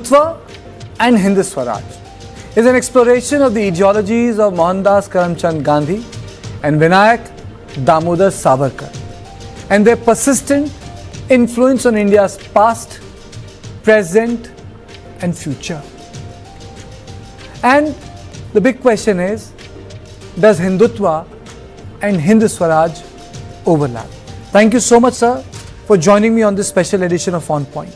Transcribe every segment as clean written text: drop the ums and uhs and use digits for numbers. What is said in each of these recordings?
Hindutva and Hind Swaraj is an exploration of the ideologies of Mohandas, Karamchand, Gandhi and Vinayak, Damodar, Savarkar and their persistent influence on India's past, present and future. And the big question is, does Hindutva and Hind Swaraj overlap? Thank you so much, sir, for joining me on this special edition of On Point.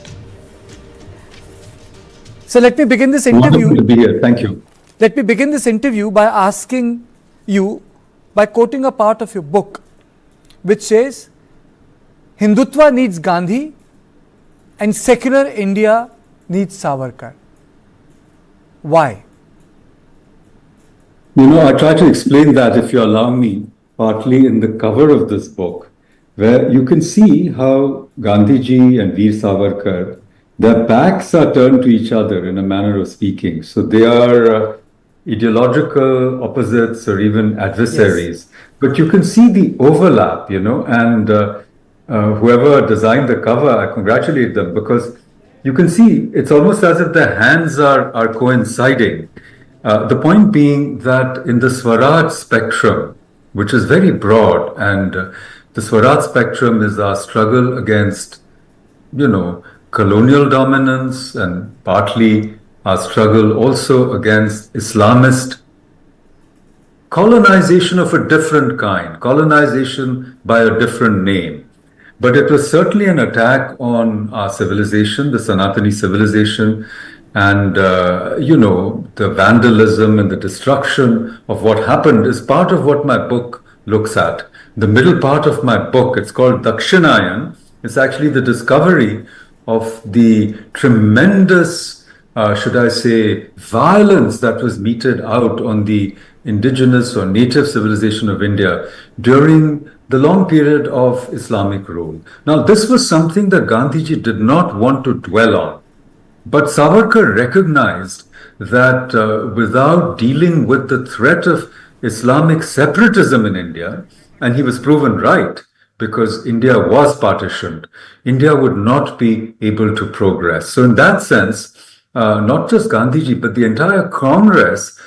So let me begin this interview. Wonderful to be here. Thank you. Let me begin this interview by asking you, by quoting a part of your book, which says, Hindutva needs Gandhi and secular India needs Savarkar. Why? You know, I try to explain that, if you allow me, partly in the cover of this book, where you can see how Gandhiji and Veer Savarkar, their backs are turned to each other in a manner of speaking. So they are ideological opposites or even adversaries. Yes. But you can see the overlap, you know, and whoever designed the cover, I congratulate them, because you can see it's almost as if their hands are coinciding. The point being that in the Swaraj spectrum, which is very broad, and the Swaraj spectrum is our struggle against, you know, colonial dominance and partly our struggle also against Islamist colonization of a different kind, colonization by a different name. But it was certainly an attack on our civilization, the Sanatani civilization, and, you know, the vandalism and the destruction of what happened is part of what my book looks at. The middle part of my book, it's called Dakshinayan. It's actually the discovery of the tremendous, should I say, violence that was meted out on the indigenous or native civilization of India during the long period of Islamic rule. Now, this was something that Gandhiji did not want to dwell on. But Savarkar recognized that without dealing with the threat of Islamic separatism in India, and he was proven right, because India was partitioned, India would not be able to progress. So in that sense, not just Gandhiji, but the entire Congress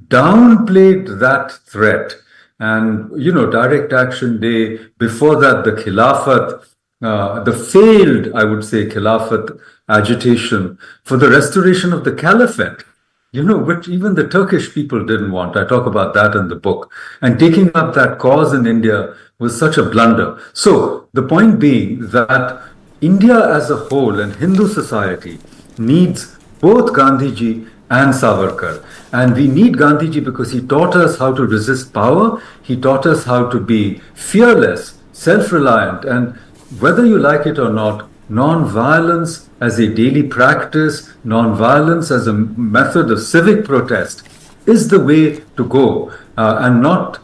downplayed that threat. And, you know, Direct Action Day, before that, the Khilafat, the failed, I would say, Khilafat agitation for the restoration of the Caliphate, you know, which even the Turkish people didn't want. I talk about that in the book. And taking up that cause in India was such a blunder. So the point being that India as a whole and Hindu society needs both Gandhiji and Savarkar. And we need Gandhiji because he taught us how to resist power. He taught us how to be fearless, self-reliant, and whether you like it or not, non-violence as a daily practice, non-violence as a method of civic protest is the way to go, and not,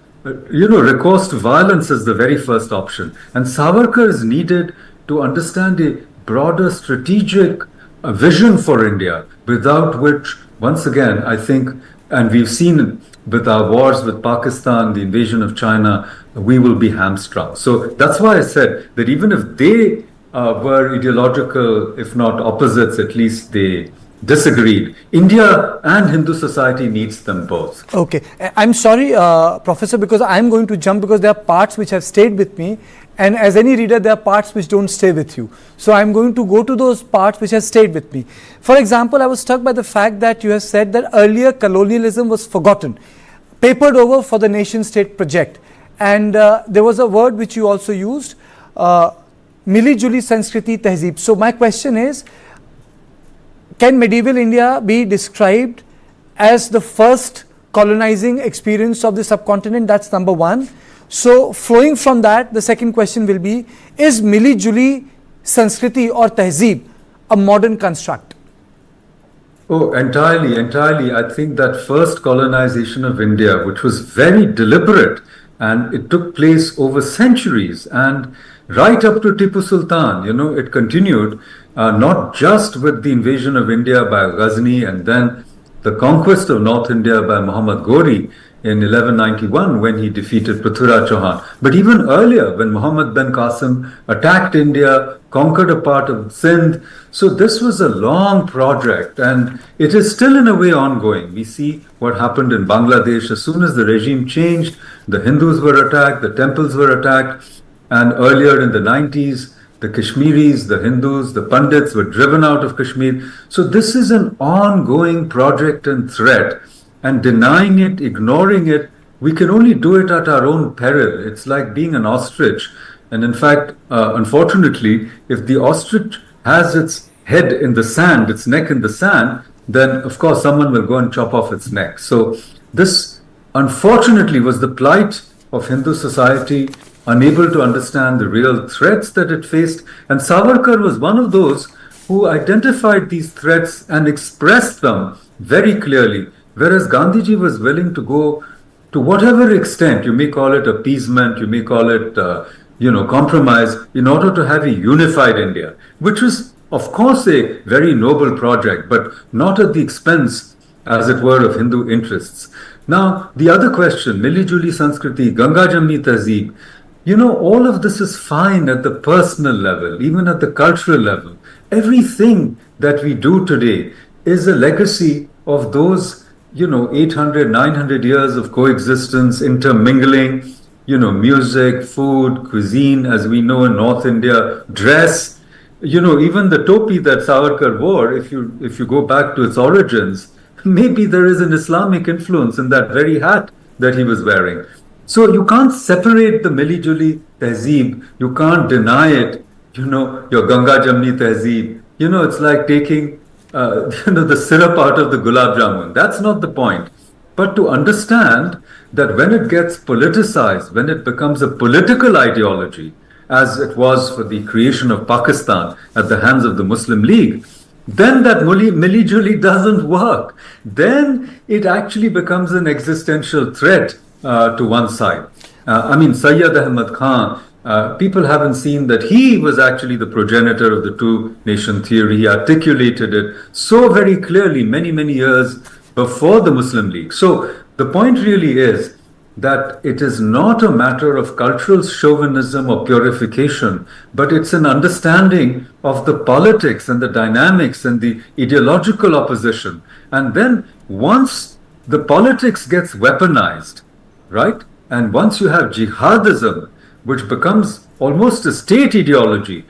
you know, recourse to violence is the very first option. And Savarkar is needed to understand a broader strategic vision for India, without which, once again, I think, and we've seen with our wars with Pakistan, the invasion of China, we will be hamstrung. So that's why I said that even if they were ideological, if not opposites, at least they disagreed. India and Hindu society needs them both. Okay. I'm sorry, Professor, because I'm going to jump, because there are parts which have stayed with me. And as any reader, there are parts which don't stay with you. So I'm going to go to those parts which have stayed with me. For example, I was struck by the fact that you have said that earlier colonialism was forgotten, papered over for the nation-state project. And there was a word which you also used, Mili Juli Sanskriti Tehzeeb. So my question is, can medieval India be described as the first colonizing experience of the subcontinent? That's number one. So flowing from that, the second question will be, is Mili Juli Sanskriti or Tehzeeb a modern construct? Oh, entirely, entirely. I think that first colonization of India, which was very deliberate, and it took place over centuries, and right up to Tipu Sultan, you know, it continued, not just with the invasion of India by Ghazni and then the conquest of North India by Muhammad Ghori in 1191 when he defeated Prithviraj Chauhan. But even earlier, when Muhammad bin Qasim attacked India, conquered a part of Sindh. So this was a long project, and it is still in a way ongoing. We see what happened in Bangladesh. As soon as the regime changed, the Hindus were attacked, the temples were attacked, and earlier in the 90s, the Kashmiris, the Hindus, the Pandits were driven out of Kashmir. So this is an ongoing project and threat. And denying it, ignoring it, we can only do it at our own peril. It's like being an ostrich. And in fact, unfortunately, if the ostrich has its head in the sand, its neck in the sand, then of course someone will go and chop off its neck. So this, unfortunately, was the plight of Hindu society, unable to understand the real threats that it faced. And Savarkar was one of those who identified these threats and expressed them very clearly. Whereas Gandhiji was willing to go to whatever extent, you may call it appeasement, you may call it, compromise, in order to have a unified India, which was, of course, a very noble project, but not at the expense, as it were, of Hindu interests. Now, the other question, Mili-Juli Sanskriti, Ganga Jamni Tehzeeb, all of this is fine at the personal level, even at the cultural level. Everything that we do today is a legacy of those 800, 900 years of coexistence, intermingling, music, food, cuisine, as we know in North India, dress, even the topi that Savarkar wore, if you go back to its origins, maybe there is an Islamic influence in that very hat that he was wearing. So you can't separate the Mili-Juli Tehzeeb, you can't deny it, your Ganga Jamni Tehzeeb, it's like taking the syrup out of the gulab jamun. That's not the point. But to understand that when it gets politicized, when it becomes a political ideology, as it was for the creation of Pakistan at the hands of the Muslim League, then that Mili-Juli doesn't work. Then it actually becomes an existential threat to one side. Sayyid Ahmad Khan, people haven't seen that he was actually the progenitor of the two-nation theory. He articulated it so very clearly many, many years before the Muslim League. So the point really is that it is not a matter of cultural chauvinism or purification, but it's an understanding of the politics and the dynamics and the ideological opposition. And then once the politics gets weaponized, right? And once you have jihadism, which becomes almost a state ideology,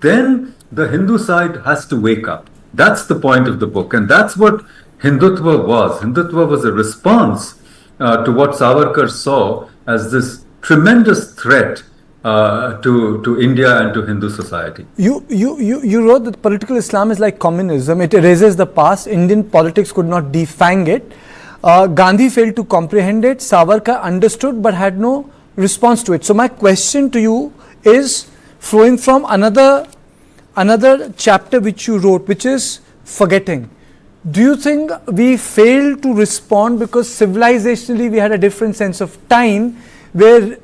then the Hindu side has to wake up. That's the point of the book. And that's what Hindutva was. Hindutva was a response to what Savarkar saw as this tremendous threat to India and to Hindu society. You wrote that political Islam is like communism. It erases the past. Indian politics could not defang it. Gandhi failed to comprehend it. Savarkar understood but had no response to it. So my question to you is flowing from another chapter which you wrote, which is forgetting. Do you think we failed to respond because civilizationally we had a different sense of time, where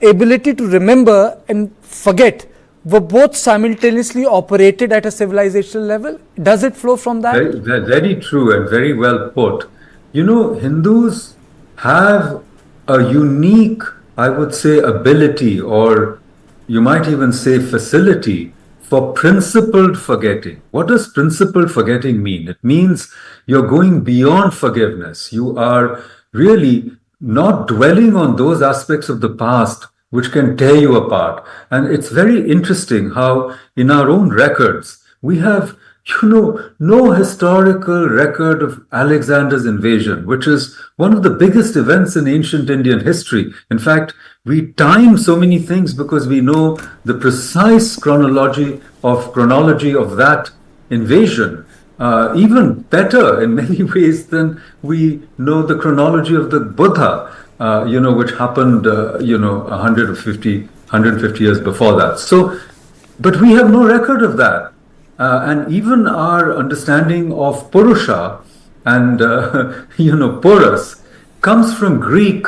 ability to remember and forget were both simultaneously operated at a civilizational level? Does it flow from that? Very, very true and very well put. Hindus have a unique, I would say, ability, or you might even say facility, for principled forgetting. What does principled forgetting mean? It means you're going beyond forgiveness. You are really not dwelling on those aspects of the past which can tear you apart. And it's very interesting how in our own records, we have no historical record of Alexander's invasion, which is one of the biggest events in ancient Indian history. In fact, we time so many things because we know the precise chronology of that invasion, even better in many ways than we know the chronology of the Buddha, which happened, 150 years before that. So, but we have no record of that. And even our understanding of Purusha and, Porus comes from Greek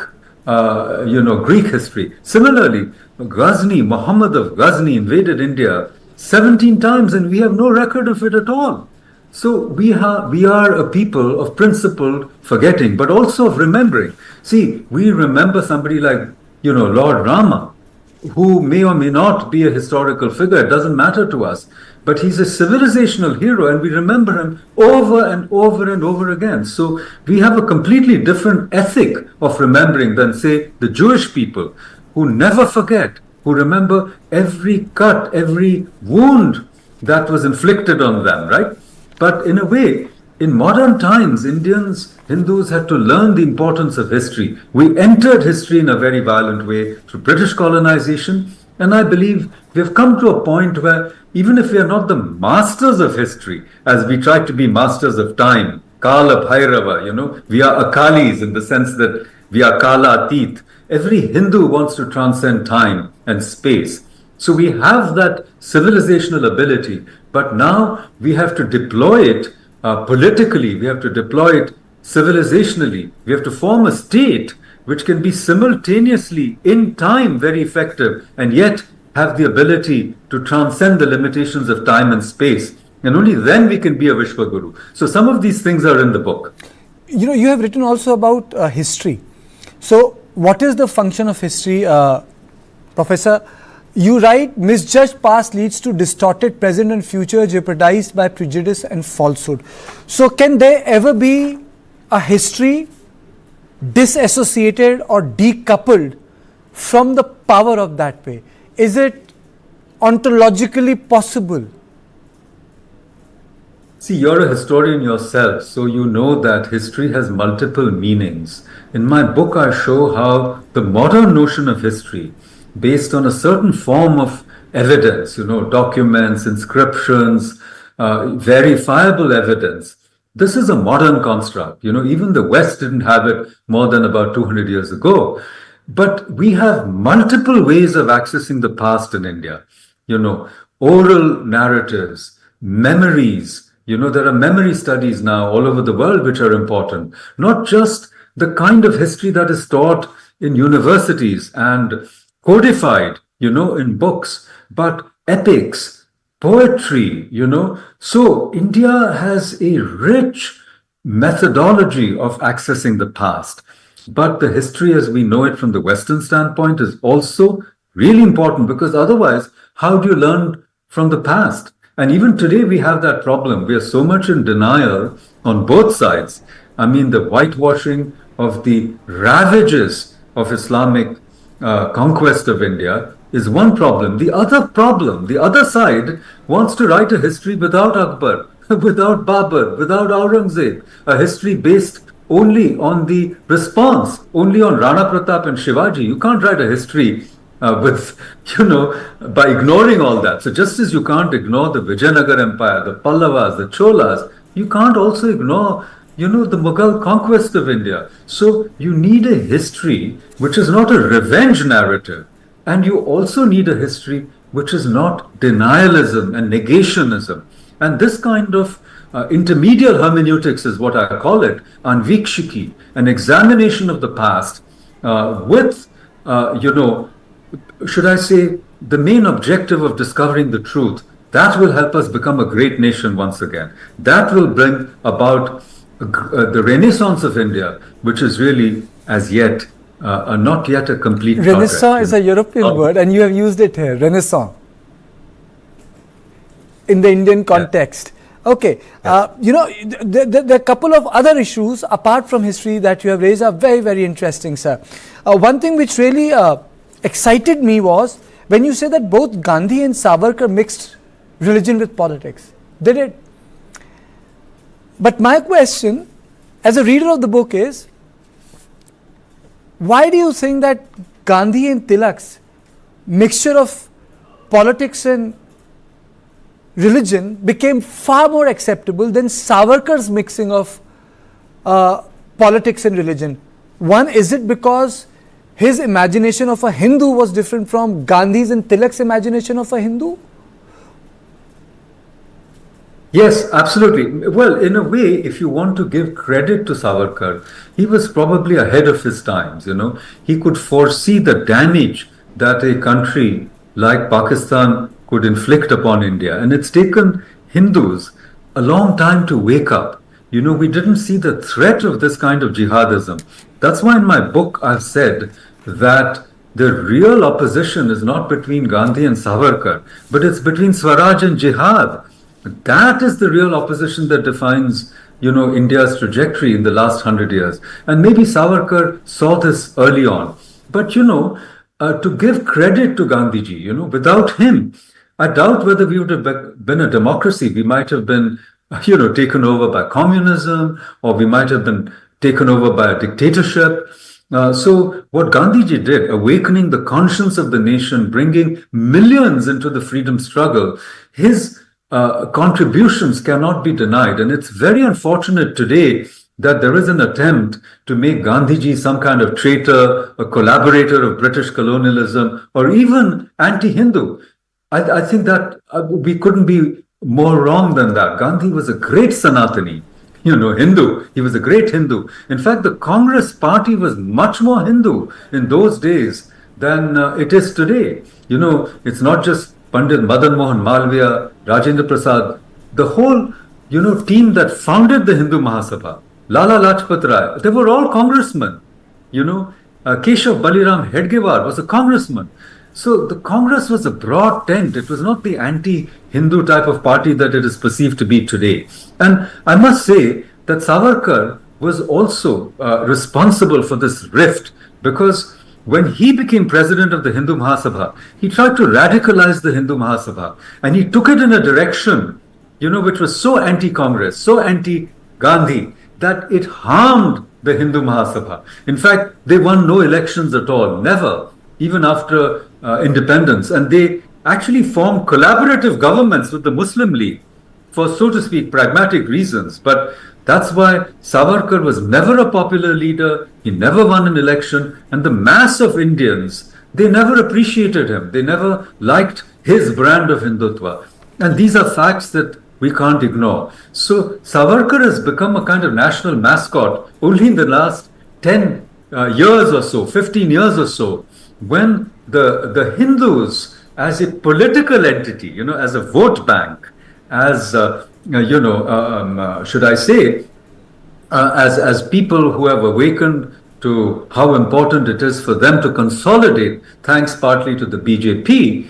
history. Similarly, Muhammad of Ghazni invaded India 17 times and we have no record of it at all. So we are a people of principled forgetting, but also of remembering. See, we remember somebody like, Lord Rama, who may or may not be a historical figure. It doesn't matter to us. But he's a civilizational hero, and we remember him over and over and over again. So we have a completely different ethic of remembering than, say, the Jewish people, who never forget, who remember every cut, every wound that was inflicted on them, right? But in a way, in modern times, Hindus had to learn the importance of history. We entered history in a very violent way through British colonization. And I believe we have come to a point where even if we are not the masters of history, as we try to be masters of time, Kala Bhairava, we are Akalis in the sense that we are Kala Atit. Every Hindu wants to transcend time and space. So we have that civilizational ability, but now we have to deploy it politically, we have to deploy it civilizationally, we have to form a state which can be simultaneously in time very effective and yet have the ability to transcend the limitations of time and space. And only then we can be a Vishwaguru. So some of these things are in the book. You have written also about history. So what is the function of history, Professor? You write, misjudged past leads to distorted present and future jeopardized by prejudice and falsehood. So can there ever be a history disassociated or decoupled from the power of that way? Is it ontologically possible? See, you're a historian yourself, so you know that history has multiple meanings. In my book, I show how the modern notion of history, based on a certain form of evidence, documents, inscriptions, verifiable evidence. This is a modern construct. Even the West didn't have it more than about 200 years ago. But we have multiple ways of accessing the past in India. Oral narratives, memories. There are memory studies now all over the world which are important. Not just the kind of history that is taught in universities and codified, in books, but epics, poetry, So India has a rich methodology of accessing the past. But the history as we know it from the Western standpoint is also really important, because otherwise, how do you learn from the past? And even today we have that problem. We are so much in denial on both sides. I mean, the whitewashing of the ravages of Islamic conquest of India is one problem. The other side wants to write a history without Akbar, without Babur, without Aurangzeb, a history based only on the response, only on Rana Pratap and Shivaji. You can't write a history by ignoring all that. So just as you can't ignore the Vijayanagar Empire, the Pallavas, the Cholas, you can't also ignore the Mughal conquest of India. So you need a history which is not a revenge narrative. And you also need a history which is not denialism and negationism. And this kind of intermediate hermeneutics is what I call it, anvikshiki, an examination of the past with, should I say, the main objective of discovering the truth. That will help us become a great nation once again. That will bring about the Renaissance of India, which is really as yet not yet a complete Renaissance progress. Is a European word, and you have used it here, Renaissance, in the Indian context. Yeah. Okay, there are a couple of other issues apart from history that you have raised are very, very interesting, sir. One thing which really excited me was when you say that both Gandhi and Savarkar mixed religion with politics. They did. But my question, as a reader of the book, is why do you think that Gandhi and Tilak's mixture of politics and religion became far more acceptable than Savarkar's mixing of politics and religion? One, is it because his imagination of a Hindu was different from Gandhi's and Tilak's imagination of a Hindu? Yes, absolutely. Well, in a way, if you want to give credit to Savarkar, he was probably ahead of his times, He could foresee the damage that a country like Pakistan could inflict upon India. And it's taken Hindus a long time to wake up. We didn't see the threat of this kind of jihadism. That's why in my book I've said that the real opposition is not between Gandhi and Savarkar, but it's between Swaraj and jihad. That is the real opposition that defines, India's trajectory in the last 100 years. And maybe Savarkar saw this early on. But, to give credit to Gandhiji, without him, I doubt whether we would have been a democracy. We might have been, taken over by communism, or we might have been taken over by a dictatorship. So what Gandhiji did, awakening the conscience of the nation, bringing millions into the freedom struggle, his contributions cannot be denied. And it's very unfortunate today that there is an attempt to make Gandhiji some kind of traitor, a collaborator of British colonialism, or even anti-Hindu. I think that we couldn't be more wrong than that. Gandhi was a great Sanatani, Hindu. He was a great Hindu. In fact, the Congress party was much more Hindu in those days than it is today. It's not just Pandit Madan Mohan Malviya, Rajendra Prasad, the whole, team that founded the Hindu Mahasabha, Lala Lajpat Rai, they were all congressmen. Keshav Baliram Hedgewar was a congressman. So the Congress was a broad tent. It was not the anti-Hindu type of party that it is perceived to be today. And I must say that Savarkar was also responsible for this rift, because when he became president of the Hindu Mahasabha, he tried to radicalize the Hindu Mahasabha, and he took it in a direction, which was so anti-Congress, so anti-Gandhi, that it harmed the Hindu Mahasabha. In fact, they won no elections at all, never, even after independence. And they actually formed collaborative governments with the Muslim League for, so to speak, pragmatic reasons. But that's why Savarkar was never a popular leader. He never won an election. And the mass of Indians, they never appreciated him. They never liked his brand of Hindutva. And these are facts that we can't ignore. So Savarkar has become a kind of national mascot only in the last 10 years or so, 15 years or so, when the Hindus, as a political entity, as a vote bank, as should I say, as people who have awakened to how important it is for them to consolidate, thanks partly to the BJP,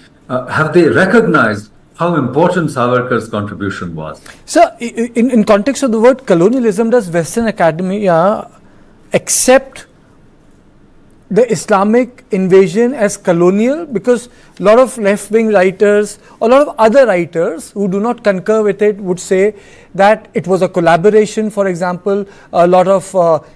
have they recognized how important Savarkar's contribution was? Sir, in context of the word colonialism, does Western academia accept the Islamic invasion as colonial? Because a lot of left-wing writers, a lot of other writers who do not concur with it would say that it was a collaboration. For example, a lot of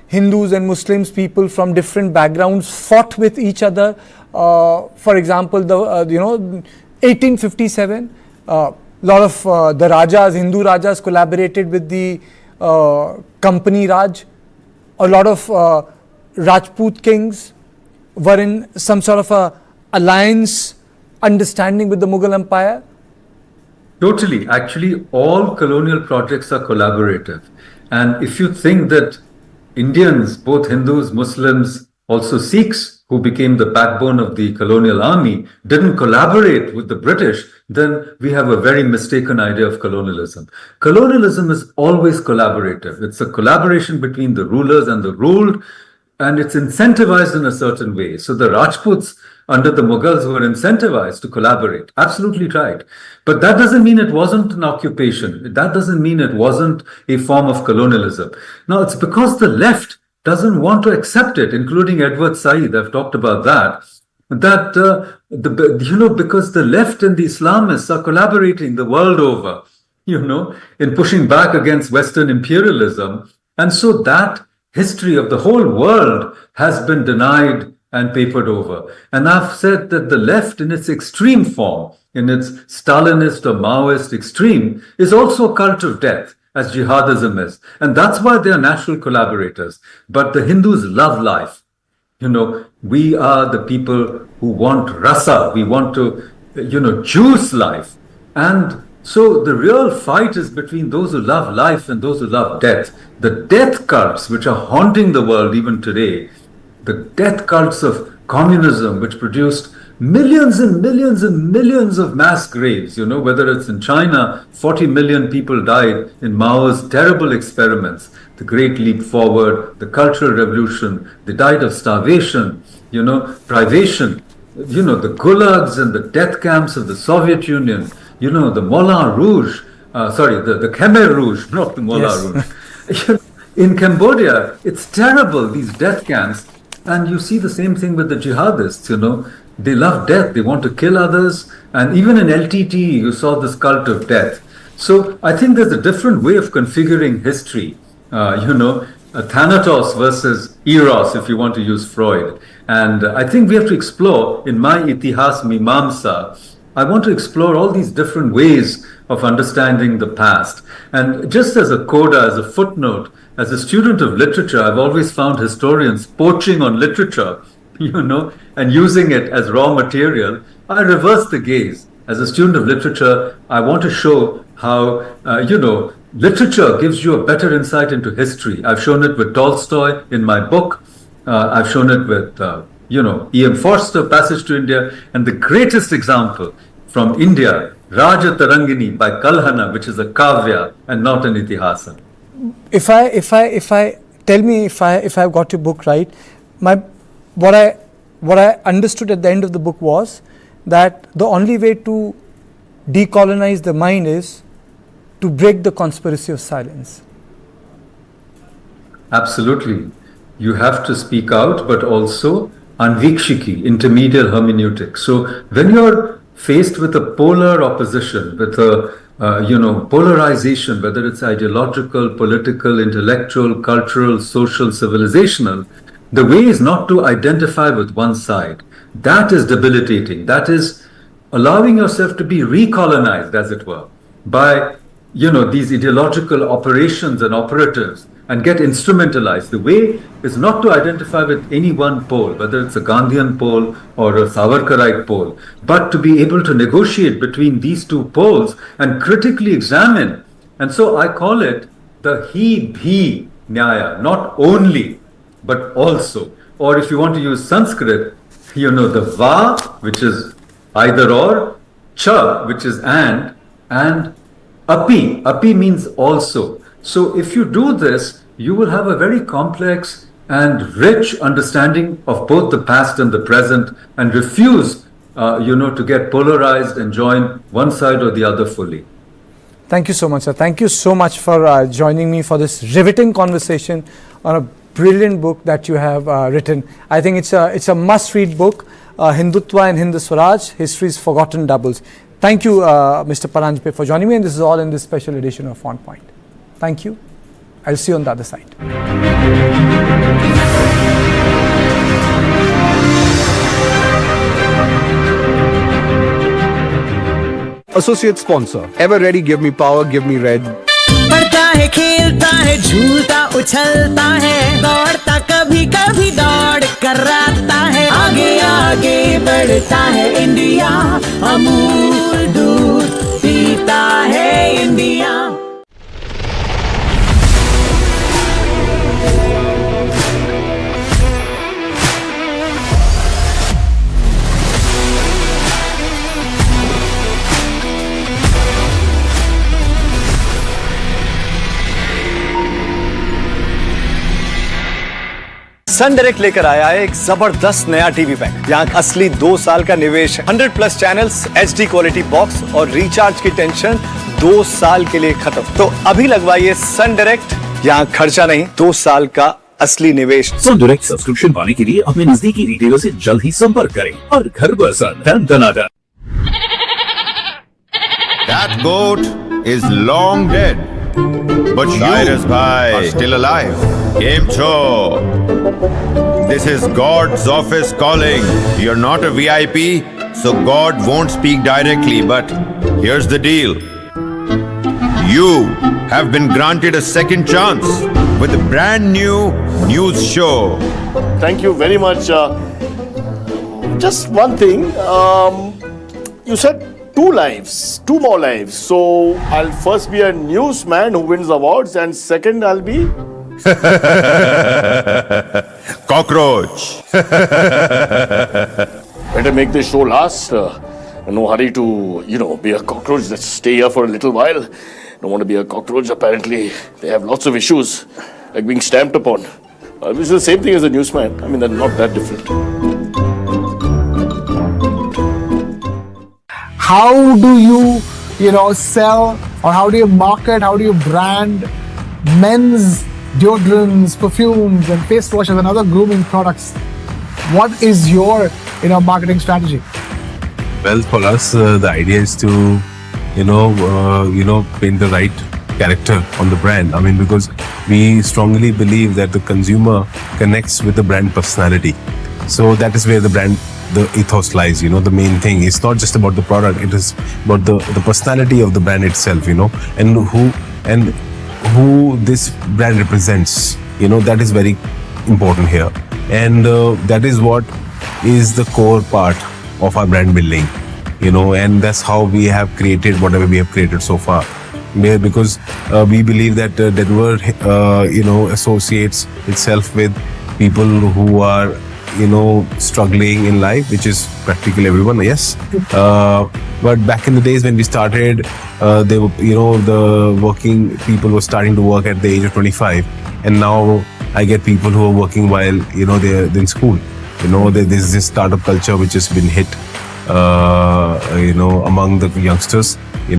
Hindus and Muslims, people from different backgrounds, fought with each other. For example, 1857, a lot of the Rajas, Hindu Rajas, collaborated with the Company Raj. A lot of Rajput kings were in some sort of a alliance understanding with the Mughal Empire? Totally. Actually, all colonial projects are collaborative. And if you think that Indians, both Hindus, Muslims, also Sikhs, who became the backbone of the colonial army, didn't collaborate with the British, then we have a very mistaken idea of colonialism. Colonialism is always collaborative. It's a collaboration between the rulers and the ruled, and it's incentivized in a certain way. So the Rajputs under the Mughals were incentivized to collaborate. Absolutely right. But that doesn't mean it wasn't an occupation. That doesn't mean it wasn't a form of colonialism. Now, it's because the left doesn't want to accept it, including Edward Said. I've talked about that. Because the left and the Islamists are collaborating the world over, in pushing back against Western imperialism. And so that history of the whole world has been denied and papered over. And I've said that the left in its extreme form, in its Stalinist or Maoist extreme, is also a cult of death, as jihadism is. And that's why they are natural collaborators. But the Hindus love life. We are the people who want rasa. We want to, juice life. And so the real fight is between those who love life and those who love death. The death cults, which are haunting the world even today, the death cults of communism, which produced millions and millions and millions of mass graves, whether it's in China, 40 million people died in Mao's terrible experiments, the Great Leap Forward, the Cultural Revolution, they died of starvation, privation, the gulags and the death camps of the Soviet Union, the Moulin Rouge, the Khmer Rouge, not the Moulin Rouge. In Cambodia, it's terrible, these death camps. And you see the same thing with the jihadists, They love death, they want to kill others. And even in LTT, you saw this cult of death. So I think there's a different way of configuring history, Thanatos versus Eros, if you want to use Freud. And I think we have to explore, in my Itihas Mimamsa, I want to explore all these different ways of understanding the past. And just as a coda, as a footnote, as a student of literature, I've always found historians poaching on literature, and using it as raw material. I reverse the gaze. As a student of literature, I want to show how, literature gives you a better insight into history. I've shown it with Tolstoy in my book. I've shown it with, E.M. Forster, Passage to India. And the greatest example from India, Raja Tarangini by Kalhana, which is a kavya and not an itihasa. If I've got your book right, what I understood at the end of the book was that the only way to decolonize the mind is to break the conspiracy of silence. Absolutely. You have to speak out, but also anvikshiki, intermediate hermeneutic. So when you're faced with a polar opposition, with a polarization, whether it's ideological, political, intellectual, cultural, social, civilizational, the way is not to identify with one side. That is debilitating. That is allowing yourself to be recolonized, as it were, by, these ideological operations and operatives, and get instrumentalized. The way is not to identify with any one pole, whether it's a Gandhian pole or a Savarkarite pole, but to be able to negotiate between these two poles and critically examine. And so I call it the he-bhi nyaya, not only, but also. Or if you want to use Sanskrit, the va, which is either or, cha, which is and api. Api means also. So if you do this, you will have a very complex and rich understanding of both the past and the present, and refuse, to get polarized and join one side or the other fully. Thank you so much, sir. Thank you so much for joining me for this riveting conversation on a brilliant book that you have written. I think it's a must-read book, Hindutva and Hind Swaraj, History's Forgotten Doubles. Thank you, Mr. Paranjape, for joining me, and this is all in this special edition of On Point. Thank you. I'll see you on the other side. Associate sponsor. Ever ready? Give me power. Give me red. पढ़ता है, खेलता है, झूलता उछलता है, दौड़ता कभी कभी दौड़ कराता है, आगे आगे बढ़ता है इंडिया, अमूल दूध पीता है इंडिया। सन डायरेक्ट लेकर आया है एक जबरदस्त नया टीवी पैक। यहाँ असली 2 साल का निवेश, 100+ चैनल्स, HD क्वालिटी बॉक्स और रिचार्ज की टेंशन 2 साल के लिए खत्म। तो अभी लगवाइए सन डायरेक्ट, यहाँ खर्चा नहीं, 2 साल का असली निवेश। सन डायरेक्ट सब्सक्रिप्शन पाने के लिए अपने नजदीकी रिटेलर से जल्द ही संपर्क करें और घर पर सन दनादन। That goat is long dead, but Cyrus bhai are still alive. Game show. This is God's office calling. You're not a VIP, so God won't speak directly, but here's the deal. You have been granted a second chance with a brand new news show. Thank you very much. Just one thing. You said 2 lives, 2 more lives. So I'll first be a newsman who wins awards, and second I'll be Cockroach. better make this show last. No hurry to, be a cockroach. Let's stay here for a little while. Don't want to be a cockroach. Apparently, they have lots of issues, like being stamped upon. Which is the same thing as a newsman. I mean, they're not that different. How do you, sell, or how do you market, how do you brand men's deodorants, perfumes, and face washes and other grooming products? What is your, marketing strategy? Well, for us, the idea is to, paint the right character on the brand. I mean, because we strongly believe that the consumer connects with the brand personality. So that is where the ethos lies, the main thing. It's not just about the product, it is about the personality of the brand itself, and who this brand represents, that is very important here. And that is what is the core part of our brand building, and that's how we have created whatever we have created so far. Because we believe that Denver, associates itself with people who are, struggling in life, which is practically everyone, yes. But back in the days when we started, they were, the working people were starting to work at the age of 25, and now I get people who are working while, they're in school. There's this startup culture which has been hit, among the youngsters.